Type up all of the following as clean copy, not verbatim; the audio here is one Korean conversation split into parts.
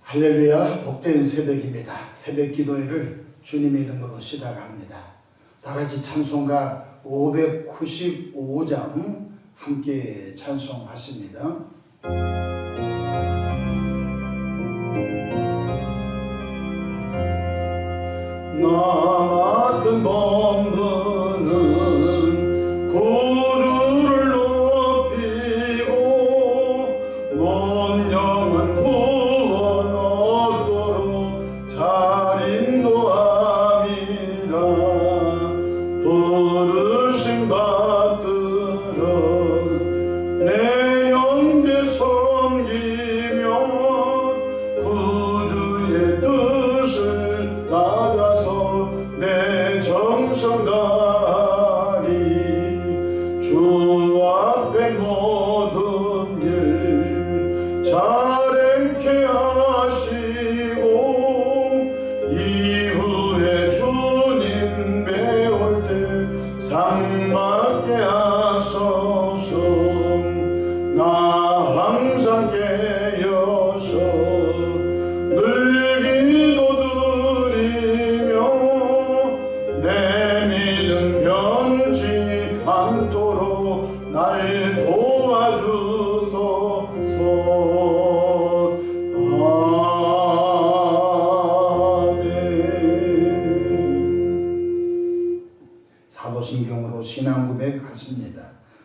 할렐루야, 복된 새벽입니다. 새벽 기도회를 주님의 이름으로 시작합니다. 다같이 찬송가 595장 함께 찬송하십니다. 나 같은 범부는 구루를 높이고 온 영혼 구원 얻도록 잘 인도함이라. 부르심 받들어 내 영계 섬기며 구주의 뜻을 따라서 내 정성 다하리. 주 앞에 모든 일 잘 행케 하시고 이후에 주님 배울 때 상 받게 하소서. 나 항상 깨어서 늘 기도드리며 내 믿음 변치 않도록 날 도와주소서. 아멘. 사도신경으로 신앙 고백하십니다.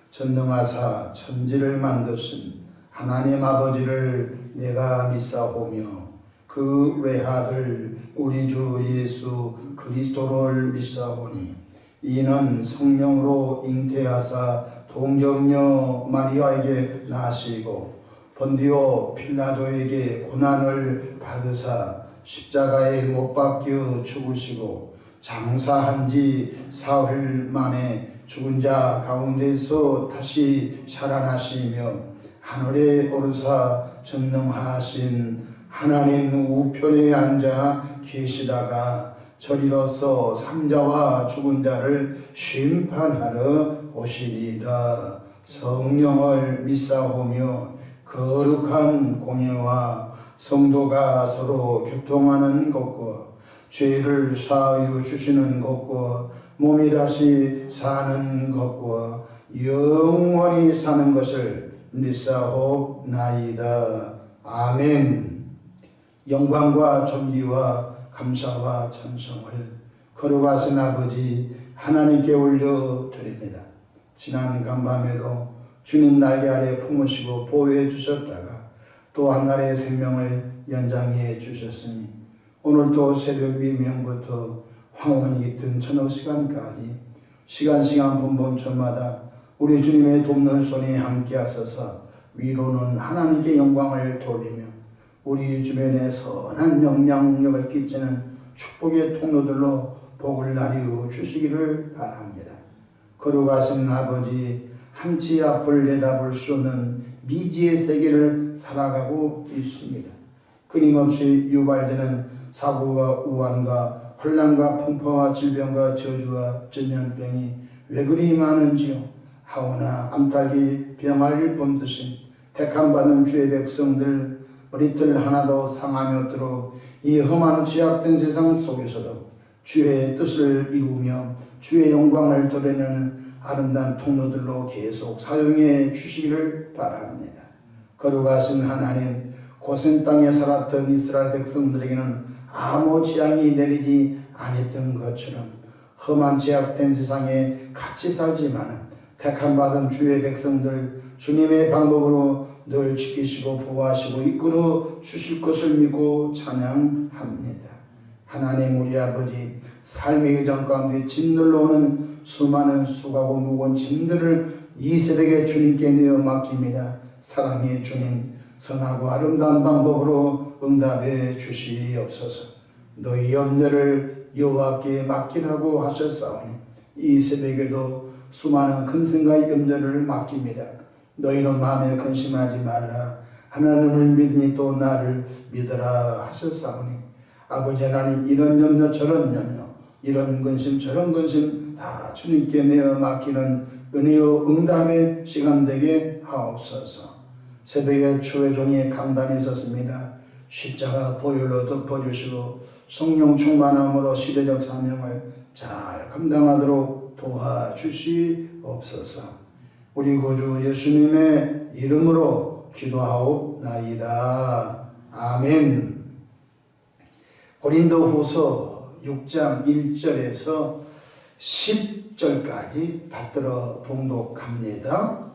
전능하사 천지를 만드신 하나님 아버지를 내가 믿사오며 그 외아들 우리 주 예수 그리스도를 믿사오니 이는 성령으로 잉태하사 동정녀 마리아에게 나시고 본디오 필라도에게 고난을 받으사 십자가에 못 박혀 죽으시고 장사한 지 사흘 만에 죽은 자 가운데서 다시 살아나시며 하늘에 오르사 전능하신 하나님 우편에 앉아 계시다가 저리로서 삼자와 죽은 자를 심판하러 오시리라. 성령을 믿사오며 거룩한 공예와 성도가 서로 교통하는 것과 죄를 사하여 주시는 것과 몸이 다시 사는 것과 영원히 사는 것을 믿사옵나이다. 아멘. 영광과 존귀와 감사와 찬송을 거룩하신 아버지 하나님께 올려드립니다. 지난 간밤에도 주님 날개 아래 품으시고 보호해 주셨다가 또 한날의 생명을 연장해 주셨으니 오늘도 새벽 미명부터 황혼이 깃든 저녁 시간까지 시간 분분초마다 우리 주님의 돕는 손이 함께 하셔서 위로는 하나님께 영광을 돌리며 우리 주변에 선한 영향력을 끼치는 축복의 통로들로 복을 나뉘어 주시기를 바랍니다. 거룩하신 아버지, 한치 앞을 내다볼 수 없는 미지의 세계를 살아가고 있습니다. 끊임없이 유발되는 사고와 우환과 혼란과 풍파와 질병과 저주와 전염병이 왜 그리 많은지요. 하오나 암탉이 병아리를 본듯이 택함받은 주의 백성들 머리털 하나도 상함이 없도록 이 험한 죄악된 세상 속에서도 주의 뜻을 이루며 주의 영광을 드러내는 아름다운 통로들로 계속 사용해 주시기를 바랍니다. 거룩하신 하나님, 고센 땅에 살았던 이스라엘 백성들에게는 아무 재앙이 내리지 않았던 것처럼 험한 죄악된 세상에 같이 살지만 택함받은 주의 백성들 주님의 방법으로 늘 지키시고 보호하시고 이끌어 주실 것을 믿고 찬양합니다. 하나님 우리 아버지, 삶의 여정 가운데 짓눌러 오는 수많은 수고하고 무거운 짐들을 이 새벽에 주님께 내어 맡깁니다. 사랑의 주님, 선하고 아름다운 방법으로 응답해 주시옵소서. 너희 염려를 여호와께 맡기라고 하셨사오니 이 새벽에도 수많은 큰 생각의 염려를 맡깁니다. 너희는 마음에 근심하지 말라. 하나님을 믿으니 또 나를 믿어라 하셨사오니 아버지 하나님, 이런 염려 저런 염려, 이런 근심 저런 근심 다 주님께 내어 맡기는 은혜요 응답의 시간 되게 하옵소서. 새벽에 주의 종이 강단에 섰습니다. 십자가 보혈로 덮어주시고 성령 충만함으로 시대적 사명을 잘 감당하도록 도와주시옵소서. 우리 구주 예수님의 이름으로 기도하옵나이다. 아멘. 고린도후서 6장 1절에서 10절까지 받들어 봉독합니다.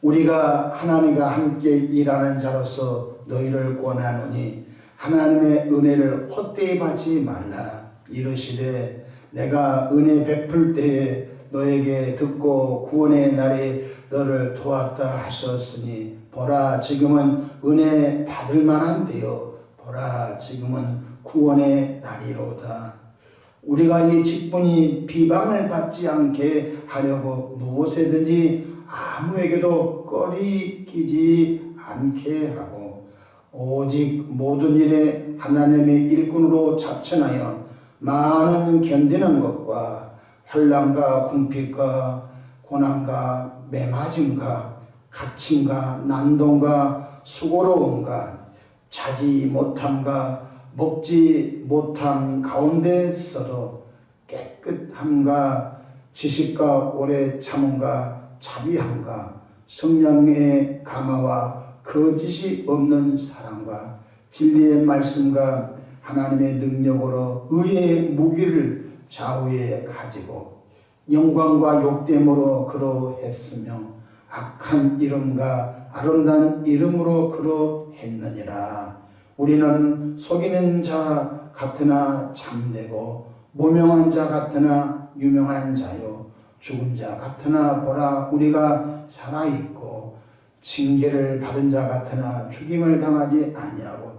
우리가 하나님과 함께 일하는 자로서 너희를 권하노니 하나님의 은혜를 헛되이 받지 말라. 이르시되 내가 은혜 베풀 때에 너에게 듣고 구원의 날에 너를 도왔다 하셨으니 보라 지금은 은혜 받을 만한 때요 보라 지금은 구원의 날이로다. 우리가 이 직분이 비방을 받지 않게 하려고 무엇에든지 아무에게도 꺼리끼지 않게 하고 오직 모든 일에 하나님의 일꾼으로 자천하여 많은 견디는 것과 환난과 궁핍과 고난과 매맞음과 갇힘과 난동과 수고로움과 자지 못함과 먹지 못함 가운데서도 깨끗함과 지식과 오래 참음과 자비함과 성령의 감화와 거짓이 없는 사랑과 진리의 말씀과 하나님의 능력으로 의의 무기를 좌우에 가지고 영광과 욕됨으로 그러했으며 악한 이름과 아름다운 이름으로 그러했느니라. 우리는 속이는 자 같으나 참되고 무명한 자 같으나 유명한 자요 죽은 자 같으나 보라 우리가 살아있고 징계를 받은 자 같으나 죽임을 당하지 아니하고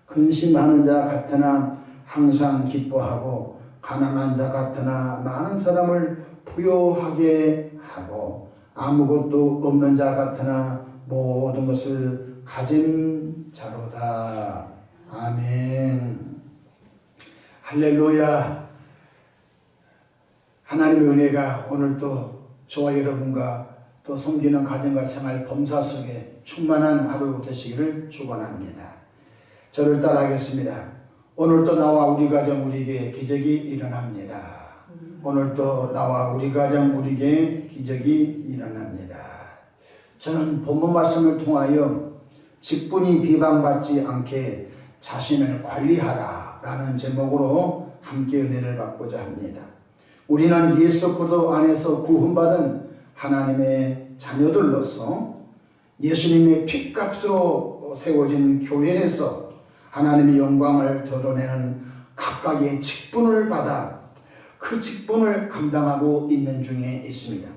근심하는 자 같으나 항상 기뻐하고 가난한 자 같으나 많은 사람을 부요하게 하고 아무것도 없는 자 같으나 모든 것을 가진 자로다. 아멘. 할렐루야. 하나님의 은혜가 오늘도 저와 여러분과 또 섬기는 가정과 생활 범사 속에 충만한 하루 되시기를 축원합니다. 저를 따라하겠습니다. 오늘도 나와 우리 가정 우리에게 기적이 일어납니다. 오늘도 나와 우리 가정 우리에게 기적이 일어납니다. 저는 본문 말씀을 통하여 직분이 비방받지 않게 자신을 관리하라 라는 제목으로 함께 은혜를 받고자 합니다. 우리는 예수 그리스도 안에서 구원받은 하나님의 자녀들로서 예수님의 핏값으로 세워진 교회에서 하나님의 영광을 드러내는 각각의 직분을 받아 그 직분을 감당하고 있는 중에 있습니다.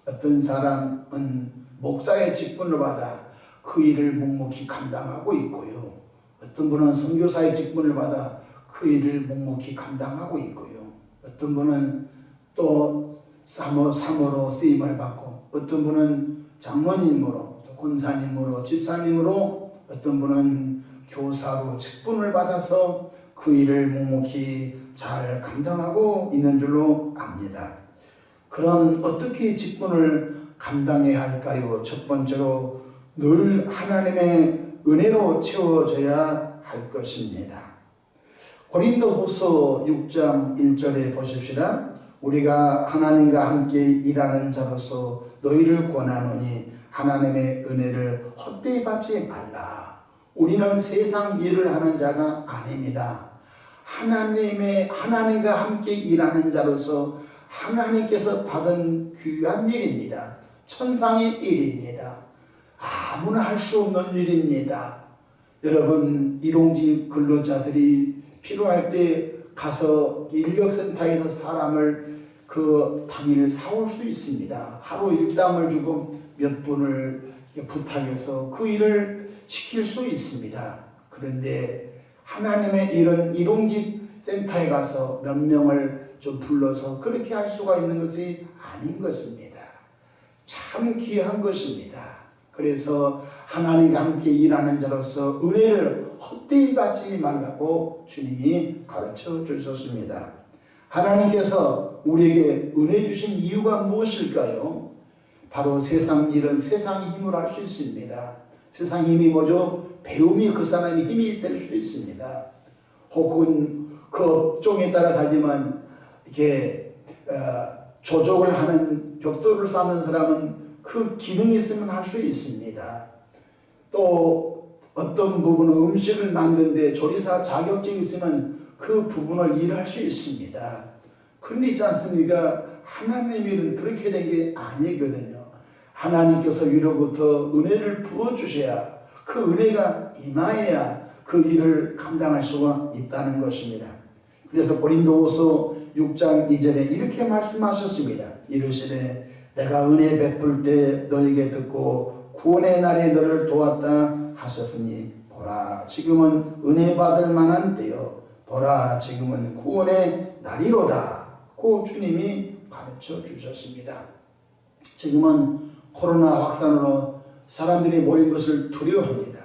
어떤 사람은 목사의 직분을 받아 그 일을 묵묵히 감당하고 있고요. 어떤 분은 선교사의 직분을 받아 그 일을 묵묵히 감당하고 있고요. 어떤 분은 또 사모로 쓰임을 받고 어떤 분은 장로님으로 또 권사님으로 집사님으로 어떤 분은 교사로 직분을 받아서 그 일을 묵묵히 잘 감당하고 있는 줄로 압니다. 그럼 어떻게 직분을 감당해야 할까요? 첫 번째로 늘 하나님의 은혜로 채워져야 할 것입니다. 고린도후서 6장 1절에 보십시다. 우리가 하나님과 함께 일하는 자로서 너희를 권하노니 하나님의 은혜를 헛되이 받지 말라. 우리는 세상 일을 하는 자가 아닙니다. 하나님과 함께 일하는 자로서 하나님께서 받은 귀한 일입니다. 천상의 일입니다. 아무나 할 수 없는 일입니다. 여러분, 일용직 근로자들이 필요할 때 가서 인력센터에서 사람을 그 당일 사올 수 있습니다. 하루 일당을 주고 몇 분을 부탁해서 그 일을 시킬 수 있습니다. 그런데 하나님의 이런 일용직 센터에 가서 몇 명을 좀 불러서 그렇게 할 수가 있는 것이 아닌 것입니다. 참 귀한 것입니다. 그래서 하나님과 함께 일하는 자로서 은혜를 헛되이 받지 말라고 주님이 가르쳐 주셨습니다. 하나님께서 우리에게 은혜 주신 이유가 무엇일까요? 바로 세상 일은 세상의 힘으로 할 수 있습니다. 세상 힘이 뭐죠? 배움이 그 사람의 힘이 될 수 있습니다. 혹은 그 업종에 따라 다르지만 이렇게 조족을 하는 벽돌을 쌓는 사람은 그 기능이 있으면 할 수 있습니다. 또 어떤 부분은 음식을 만드는데 조리사 자격증이 있으면 그 부분을 일할 수 있습니다. 그런데 있지 않습니까? 하나님의 일은 그렇게 된 게 아니거든요. 하나님께서 위로부터 은혜를 부어주셔야 그 은혜가 임하여야 그 일을 감당할 수가 있다는 것입니다. 그래서 고린도후서 6장 2절에 이렇게 말씀하셨습니다. 이르시되 내가 은혜 베풀 때 너에게 듣고 구원의 날에 너를 도왔다 하셨으니 보라 지금은 은혜 받을 만한 때요 보라 지금은 구원의 날이로다 고 주님이 가르쳐 주셨습니다. 지금은 코로나 확산으로 사람들이 모인 것을 두려워합니다.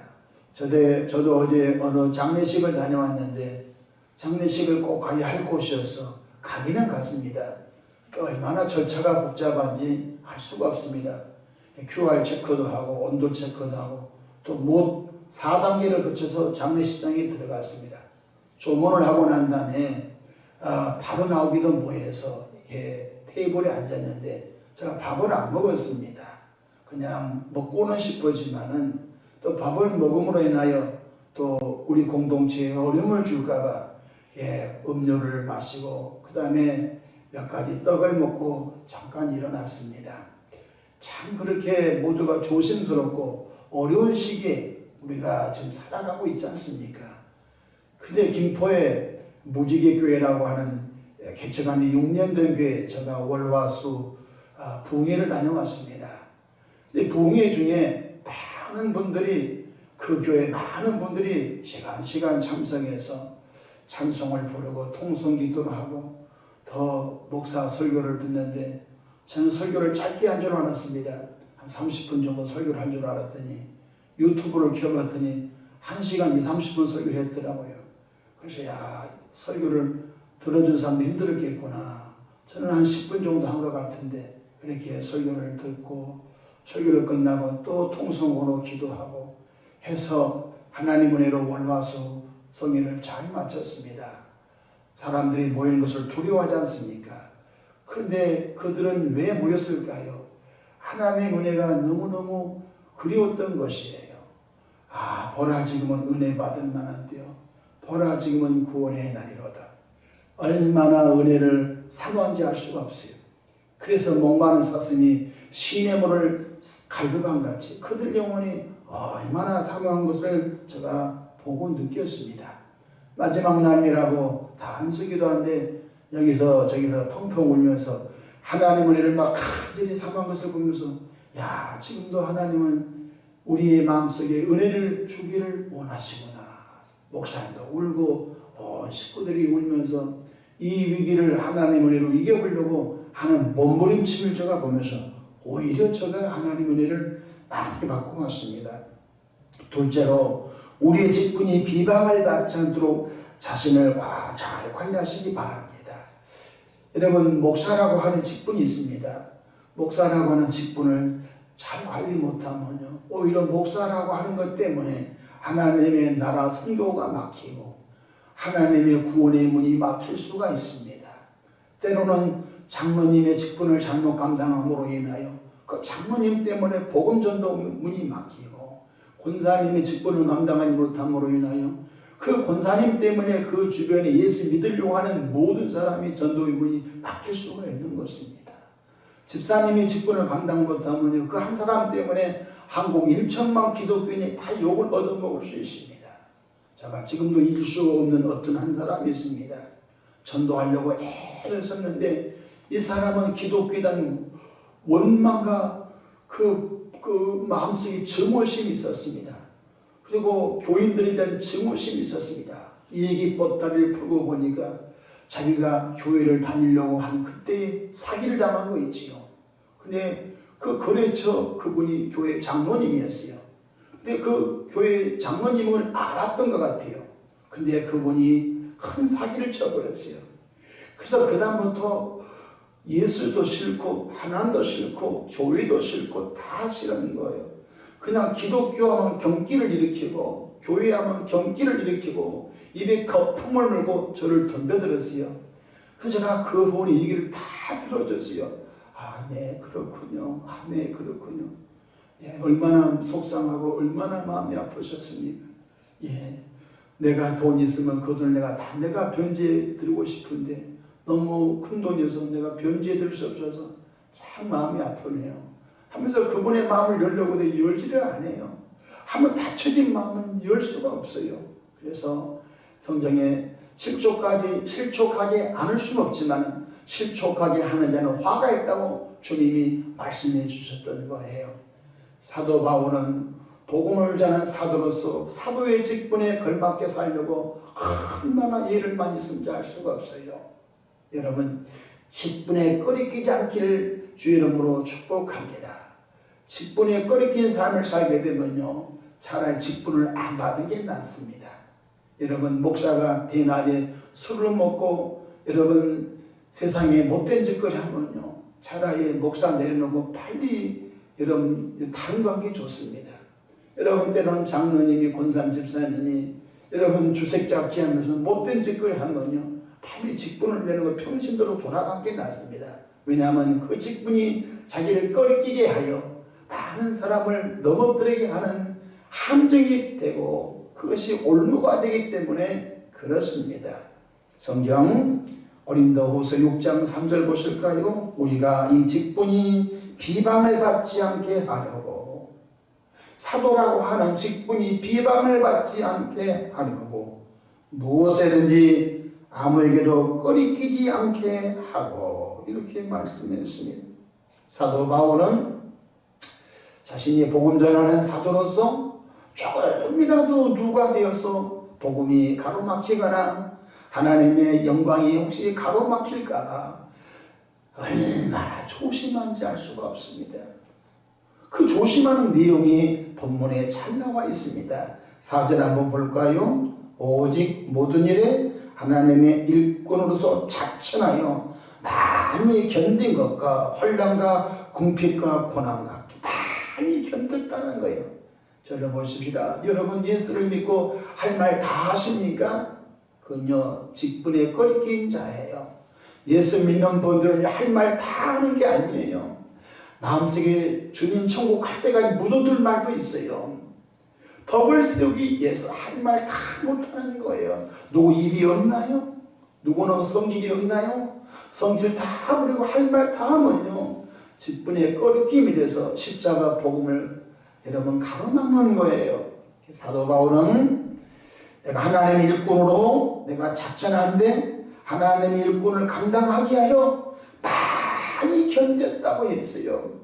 저도 어제 어느 장례식을 다녀왔는데 장례식을 꼭 가야 할 곳이어서 가기는 갔습니다. 얼마나 절차가 복잡한지 알 수가 없습니다. QR 체크도 하고 온도 체크도 하고 또 못 4단계를 거쳐서 장례식장에 들어갔습니다. 조문을 하고 난 다음에 바로 나오기도 뭐해서 이렇게 테이블에 앉았는데 제가 밥을 안 먹었습니다. 그냥 먹고는 싶었지만은 또 밥을 먹음으로 인하여 또 우리 공동체에 어려움을 줄까봐 음료를 마시고 그 다음에 몇 가지 떡을 먹고 잠깐 일어났습니다. 참 그렇게 모두가 조심스럽고 어려운 시기에 우리가 지금 살아가고 있지 않습니까? 근데 김포에 무지개교회라고 하는 개척한 지 6년 된 교회 제가 월화수 부흥회를 다녀왔습니다. 근데 부흥회 중에 많은 분들이 그 교회 많은 분들이 시간 참석해서 찬송을 부르고 통성기도를 하고 더 목사 설교를 듣는데 저는 설교를 짧게 한 줄 알았습니다. 한 30분 정도 설교를 한 줄 알았더니 유튜브를 켜봤더니 1시간 30분 설교를 했더라고요. 그래서 설교를 들어준 사람도 힘들었겠구나. 저는 한 10분 정도 한 것 같은데 그렇게 설교를 듣고 설교를 끝나고 또 통성으로 기도하고 해서 하나님 은혜로 월화수 성회를 잘 마쳤습니다. 사람들이 모이는 것을 두려워하지 않습니까? 그런데 그들은 왜 모였을까요? 하나님의 은혜가 너무너무 그리웠던 것이에요. 보라 지금은 은혜 받을 만한 때요. 보라 지금은 구원의 날이로다. 얼마나 은혜를 사모한지 알 수가 없어요. 그래서 목마른 사슴이 시냇물을 갈급함같이 그들 영혼이 얼마나 사모한 것을 제가 보고 느꼈습니다. 마지막 날이라고 다 안수기도 한데 여기서 저기서 펑펑 울면서 하나님 은혜를 막 간절히 사모한 것을 보면서 지금도 하나님은 우리의 마음속에 은혜를 주기를 원하시구나. 목사님도 울고 온 식구들이 울면서 이 위기를 하나님 은혜로 이겨보려고 하는 몸부림침을 제가 보면서 오히려 제가 하나님 은혜를 많이 받고 왔습니다. 둘째로 우리의 직분이 비방을 받지 않도록 자신을 잘 관리하시기 바랍니다. 여러분 목사라고 하는 직분이 있습니다. 목사라고 하는 직분을 잘 관리 못하면요 오히려 목사라고 하는 것 때문에 하나님의 나라 선교가 막히고 하나님의 구원의 문이 막힐 수가 있습니다. 때로는 장로님의 직분을 잘못 감당함으로 인하여 그 장로님 때문에 복음전도 문이 막히고 권사님의 직분을 감당하지 못함으로 인하여 그 권사님 때문에 그 주변에 예수 믿으려고 하는 모든 사람이 전도의 문이 막힐 수가 있는 것입니다. 집사님이 직분을 감당 못하면 그 한 사람 때문에 한국 1천만 기독교인이 다 욕을 얻어먹을 수 있습니다. 제가 지금도 잊을 수 없는 어떤 한 사람이 있습니다. 전도하려고 애를 썼는데 이 사람은 기독교단 원망과 그 마음속에 증오심이 있었습니다. 그리고 교인들에 대한 증오심이 있었습니다. 이 얘기 보따리를 풀고 보니까 자기가 교회를 다니려고 하는 그때 사기를 당한 거 있지요. 근데 그 거래처 그분이 교회 장로님이었어요. 근데 그 교회 장로님을 알았던 것 같아요. 근데 그분이 큰 사기를 쳐버렸어요. 그래서 그 다음부터 예수도 싫고 하나님도 싫고 교회도 싫고 다 싫은 거예요. 그냥 기독교하면 경기를 일으키고 교회하면 경기를 일으키고 입에 거품을 물고 저를 덤벼들었어요. 그래서 제가 그 분의 얘기를 다 들어줬어요. 아, 네, 그렇군요. 아, 네, 그렇군요. 예, 얼마나 속상하고 얼마나 마음이 아프셨습니까? 예, 내가 돈 있으면 그 돈을 내가 변제해 드리고 싶은데 너무 큰 돈이어서 내가 변제해 드릴 수 없어서 참 마음이 아프네요. 하면서 그분의 마음을 열려고 열지를 않아요. 한번 닫혀진 마음은 열 수가 없어요. 그래서 성경에 실족하게 않을 수는 없지만 실족하게 하는 자는 화가 있다고 주님이 말씀해 주셨던 거예요. 사도 바울은 복음을 전한 사도로서 사도의 직분에 걸맞게 살려고 얼마나 예를 많이 쓴지 알 수가 없어요. 여러분, 직분에 꺼리끼지 않기를 주의 이름으로 축복합니다. 직분에 꺼리낀 삶을 살게 되면요, 차라리 직분을 안 받은 게 낫습니다. 여러분, 목사가 대낮에 술을 먹고 여러분 세상에 못된 짓거리 하면요, 차라리 목사 내려놓고 빨리 여러분 다른 거 하는 게 좋습니다. 여러분, 때로는 장로님이 권산 집사님이 여러분 주색 잡기 하면서 못된 짓거리 하면요, 빨리 직분을 내놓고 평신도로 돌아간 게 낫습니다. 왜냐하면 그 직분이 자기를 꺼리끼게 하여 많은 사람을 넘어뜨리게 하는 함정이 되고 그것이 올무가 되기 때문에 그렇습니다. 성경 고린도후서 6장 3절 보실까요? 우리가 이 직분이 비방을 받지 않게 하려고, 사도라고 하는 직분이 비방을 받지 않게 하려고 무엇에든지 아무에게도 꺼리끼지 않게 하고, 이렇게 말씀했습니다. 사도 바울은 자신이 복음 전하는 사도로서 조금이라도 누가 되어서 복음이 가로막히거나 하나님의 영광이 혹시 가로막힐까봐 얼마나 조심한지 알 수가 없습니다. 그 조심하는 내용이 본문에 잘 나와 있습니다. 4절 한번 볼까요? 오직 모든 일에 하나님의 일꾼으로서 작천하여 많이 견딘 것과 환난과 궁핍과 고난과 많이 견뎠다는 거예요. 저를 보십시다. 여러분, 예수를 믿고 할 말 다 하십니까? 그녀 직분에 꺼리낀 자예요. 예수 믿는 분들은 할 말 다 하는 게 아니에요. 마음속에 주님 천국 갈 때까지 묻어둘 말도 있어요. 덕을 세우기 위해서 할 말 다 못하는 거예요. 누구 입이 없나요? 누구는 성질이 없나요? 성질 다 부리고 할 말 다 하면요, 직분에 꺼리낌이 돼서 십자가 복음을 여러분 가로막는 거예요. 사도 바울은 내가 하나님의 일꾼으로 내가 작전하는데 하나님의 일꾼을 감당하게 하여 많이 견뎠다고 했어요.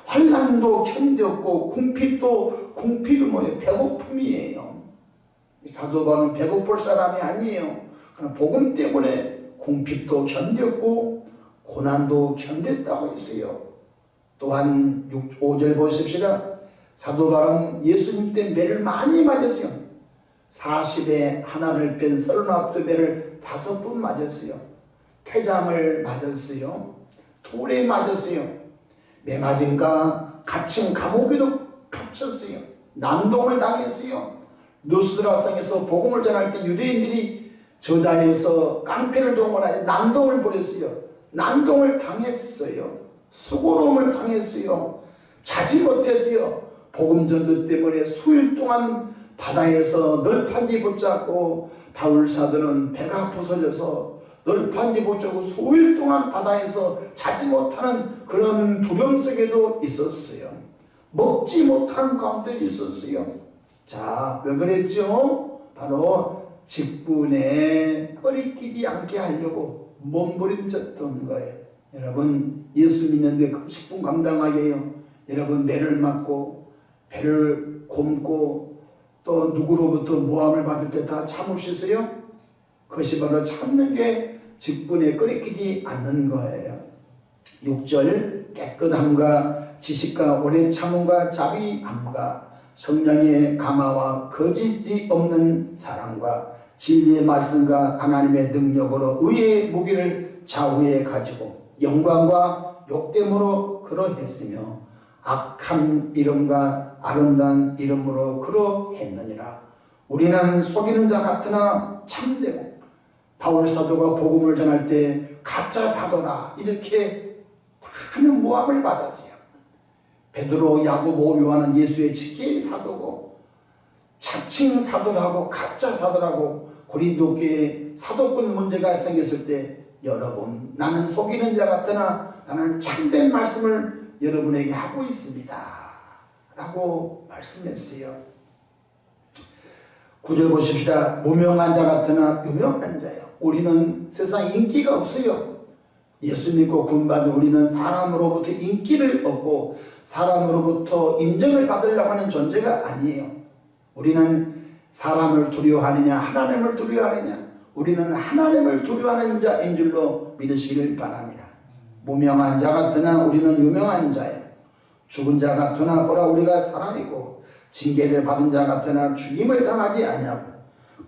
환난도 견뎠고 궁핍이 뭐예요? 배고픔이에요. 사도 바울은 배고플 사람이 아니에요. 그러나 복음 때문에 궁핍도 견뎠고 고난도 견뎠다고 했어요. 또한 5절 보십시다. 사도 바울은 예수님 때 매를 많이 맞았어요. 40에 하나를 뺀 39도 매를 5번 맞았어요. 태장을 맞았어요. 돌에 맞았어요. 매 맞은가 갇힌 감옥에도 갇혔어요. 난동을 당했어요. 누스드라성에서 복음을 전할 때 유대인들이 저 자리에서 깡패를 동원하여 난동을 부렸어요. 난동을 당했어요. 수고로움을 당했어요. 자지 못했어요. 복음 전도 때문에 수일 동안 바다에서 널판지 붙잡고 바울 사도는 배가 부서져서 널판지 붙잡고 수일 동안 바다에서 자지 못하는 그런 두려움 속에도 있었어요. 먹지 못하는 가운데 있었어요. 자, 왜 그랬죠? 바로 직분에 꺼리끼지 않게 하려고 몸부림쳤던 거예요. 여러분, 예수 믿는데 그 직분 감당하게 해요. 여러분, 매를 맞고 배를 곪고 또 누구로부터 모함을 받을 때 다 참을 수 있어요? 그것이 바로 참는 게 직분에 꺼리끼지 않는 거예요. 6절 깨끗함과 지식과 오래 참음과 자비함과 성령의 강화와 거짓이 없는 사랑과 진리의 말씀과 하나님의 능력으로 의의 무기를 좌우에 가지고 영광과 욕됨으로 그러했으며 악한 이름과 아름다운 이름으로 그러했느니라. 우리는 속이는 자 같으나 참되고 바울 사도가 복음을 전할 때 가짜 사도라 이렇게 많은 모함을 받았어요. 베드로, 야고보, 요한은 예수의 직계인 사도고 자칭 사도라고 가짜 사도라고 고린도 교회에 사도권 문제가 생겼을 때 여러분 나는 속이는 자 같으나 나는 참된 말씀을 여러분에게 하고 있습니다 라고 말씀했어요. 9절 보십시다. 무명한 자 같으나 유명한 자요. 우리는 세상에 인기가 없어요. 예수 믿고 구원받은 우리는 사람으로부터 인기를 얻고 사람으로부터 인정을 받으려고 하는 존재가 아니에요. 우리는 사람을 두려워하느냐 하나님을 두려워하느냐, 우리는 하나님을 두려워하는 자인 줄로 믿으시기를 바랍니다. 무명한 자 같으나 우리는 유명한 자예요. 죽은 자 같으나 보라 우리가 살아있고 징계를 받은 자 같으나 죽임을 당하지 아니하고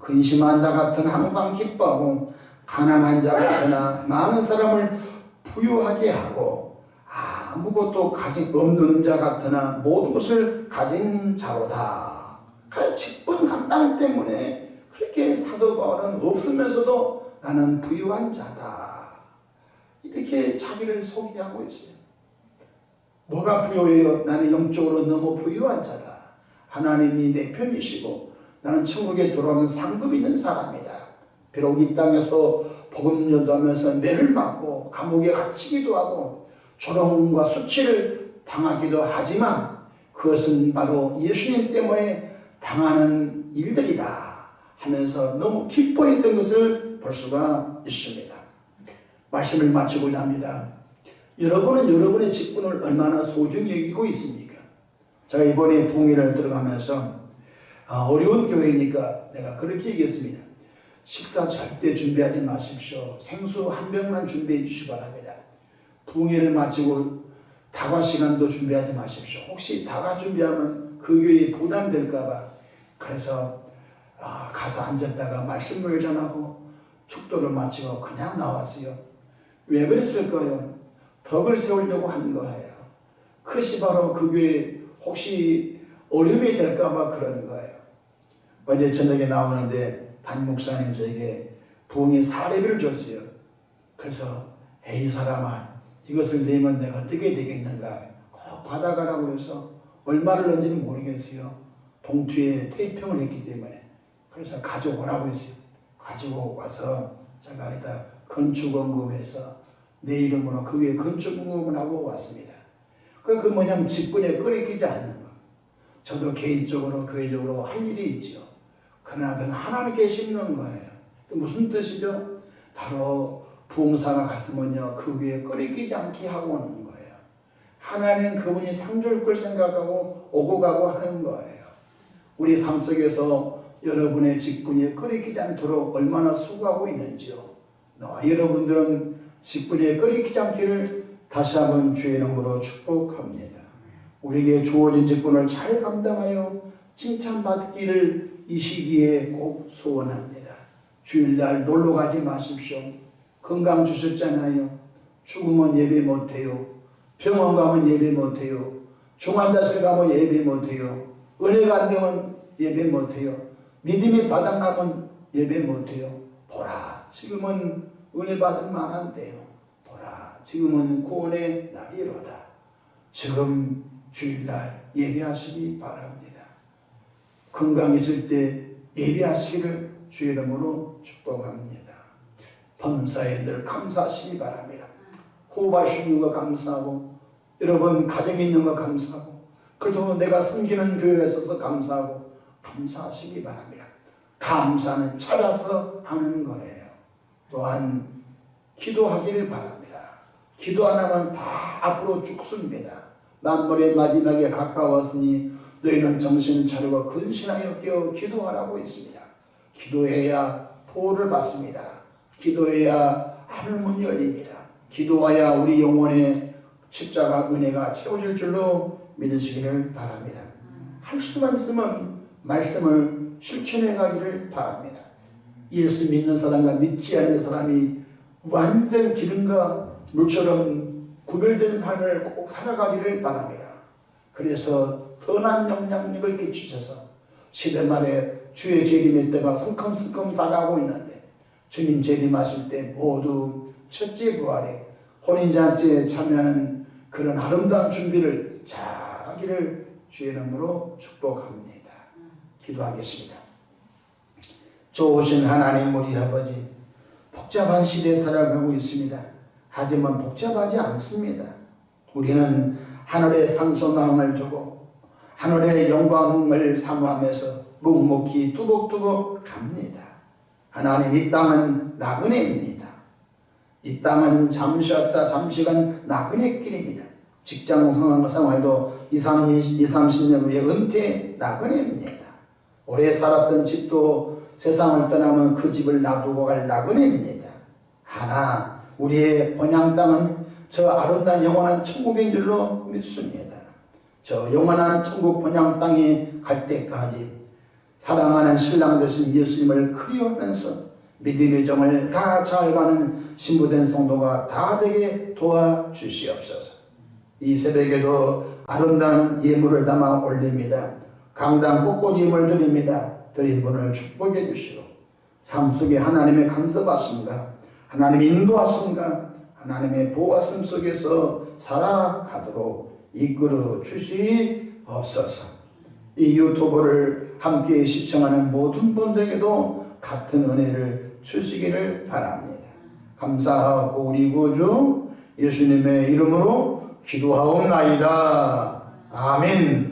근심한 자 같으나 항상 기뻐하고 가난한 자 같으나 많은 사람을 부유하게 하고 아무것도 가진 없는 자 같으나 모든 것을 가진 자로다. 그래 직분 감당 때문에 그렇게 사도 바울은 없으면서도 나는 부유한 자다 이렇게 자기를 소개하고 있어요. 뭐가 부유해요? 나는 영적으로 너무 부유한 자다. 하나님이 내 편이시고 나는 천국에 돌아오면 상급 있는 사람이다. 비록 이 땅에서 복음 전도하면서 매를 맞고 감옥에 갇히기도 하고 조롱과 수치를 당하기도 하지만 그것은 바로 예수님 때문에 당하는 일들이다 하면서 너무 기뻐했던 것을 볼 수가 있습니다. 말씀을 마치고자 합니다. 여러분은 여러분의 직분을 얼마나 소중히 여기고 있습니까? 제가 이번에 부흥회를 들어가면서 어려운 교회니까 내가 그렇게 얘기했습니다. 식사 절대 준비하지 마십시오. 생수 한 병만 준비해 주시기 바랍니다. 부흥회를 마치고 다과 시간도 준비하지 마십시오. 혹시 다과 준비하면 그 교회에 부담될까 봐. 그래서 가서 앉았다가 말씀을 전하고 축도를 마치고 그냥 나왔어요. 왜 그랬을까요? 덕을 세우려고 한 거예요. 그것이 바로 그 교회에 혹시 어려움이 될까 봐 그러는 거예요. 어제 저녁에 나오는데 담임 목사님 저에게 부흥의 사례비를 줬어요. 그래서 에이 사람아 이것을 내면 내가 어떻게 되겠는가 꼭 받아가라고 해서 얼마를 넣은지는 모르겠어요. 봉투에 테이핑을 했기 때문에. 그래서 가져오라고 했어요. 가지고 와서 제가 일단 건축원금해서 내 이름으로 그 위에 건축원금을 하고 왔습니다. 그 뭐냐면 직분에 끓이기지 않는 것. 저도 개인적으로 교회적으로 할 일이 있죠. 그러나 그건 하나님께 심는 거예요. 무슨 뜻이죠? 바로 부흥사가 갔으면요 그 위에 끓이기지 않게 하고 오는 거예요. 하나님 그분이 상 줄 걸 생각하고 오고 가고 하는 거예요. 우리 삶 속에서 여러분의 직분이 끓이기지 않도록 얼마나 수고하고 있는지요. 나와 여러분들은 직분에 끓이기지 않기를 다시 한번 주의 이름으로 축복합니다. 우리에게 주어진 직분을 잘 감당하여 칭찬받기를 이 시기에 꼭 소원합니다. 주일날 놀러 가지 마십시오. 건강 주셨잖아요. 죽으면 예배 못해요. 병원 가면 예배 못해요. 중환자실 가면 예배 못해요. 은혜가 안 되면 예배 못해요. 믿음이 바닥나면 예배 못해요. 보라 지금은 은혜 받을 만한 때요. 보라 지금은 구원의 날이로다. 지금 주일날 예배하시기 바랍니다. 건강 있을 때 예배하시기를 주의 이름으로 축복합니다. 범사에 늘 감사하시기 바랍니다. 호흡하시는 거 감사하고 여러분 가정에 있는 거 감사하고 그래도 내가 섬기는 교회에 있어서 감사하고 감사하시기 바랍니다. 감사는 찾아서 하는 거예요. 또한 기도하기를 바랍니다. 기도 안 하면 다 앞으로 죽습니다. 만물의 마지막에 가까웠으니 너희는 정신 차리고 근신하여 깨어 기도하라고 있습니다. 기도해야 보호를 받습니다. 기도해야 하늘문 열립니다. 기도하여 우리 영혼의 십자가 은혜가 채워질 줄로 믿으시기를 바랍니다. 할 수만 있으면 말씀을 실천해 가기를 바랍니다. 예수 믿는 사람과 믿지 않는 사람이 완전 기름과 물처럼 구별된 삶을 꼭 살아가기를 바랍니다. 그래서 선한 영향력을 끼치셔서 시대 말에 주의 재림의 때가 성큼성큼 다가오고 있는데 주님 재림하실 때 모두 첫째 부활에 혼인잔치에 참여하는 그런 아름다운 준비를 잘 하기를 주의 이름으로 축복합니다. 기도하겠습니다. 좋으신 하나님 우리 아버지, 복잡한 시대에 살아가고 있습니다. 하지만 복잡하지 않습니다. 우리는 하늘의 상소마음을 두고 하늘의 영광을 사모하면서 묵묵히 뚜벅뚜벅 갑니다. 하나님, 이 땅은 나그네입니다. 이 땅은 잠시 왔다 잠시간 나그네 길입니다. 직장 상황에도 30년 후에 은퇴 나그네입니다. 오래 살았던 집도 세상을 떠나면 그 집을 놔두고 갈 나그네입니다. 하나 우리의 본향 땅은 저 아름다운 영원한 천국인 줄로 믿습니다. 저 영원한 천국 본향 땅에 갈 때까지 사랑하는 신랑 되신 예수님을 그리워하면서 믿음의 정을 다 잘 가는 신부된 성도가 다 되게 도와주시옵소서. 이 새벽에도 아름다운 예물을 담아 올립니다. 강단 꽃꽂이임을 드립니다. 드린 분을 축복해 주시고 삶 속에 하나님의 간섭하심과 하나님의 인도하심과 하나님의 보호하심 속에서 살아가도록 이끌어 주시옵소서. 이 유튜브를 함께 시청하는 모든 분들에게도 같은 은혜를 주시기를 바랍니다. 감사하고 우리 구주 예수님의 이름으로 기도하옵나이다. 아멘.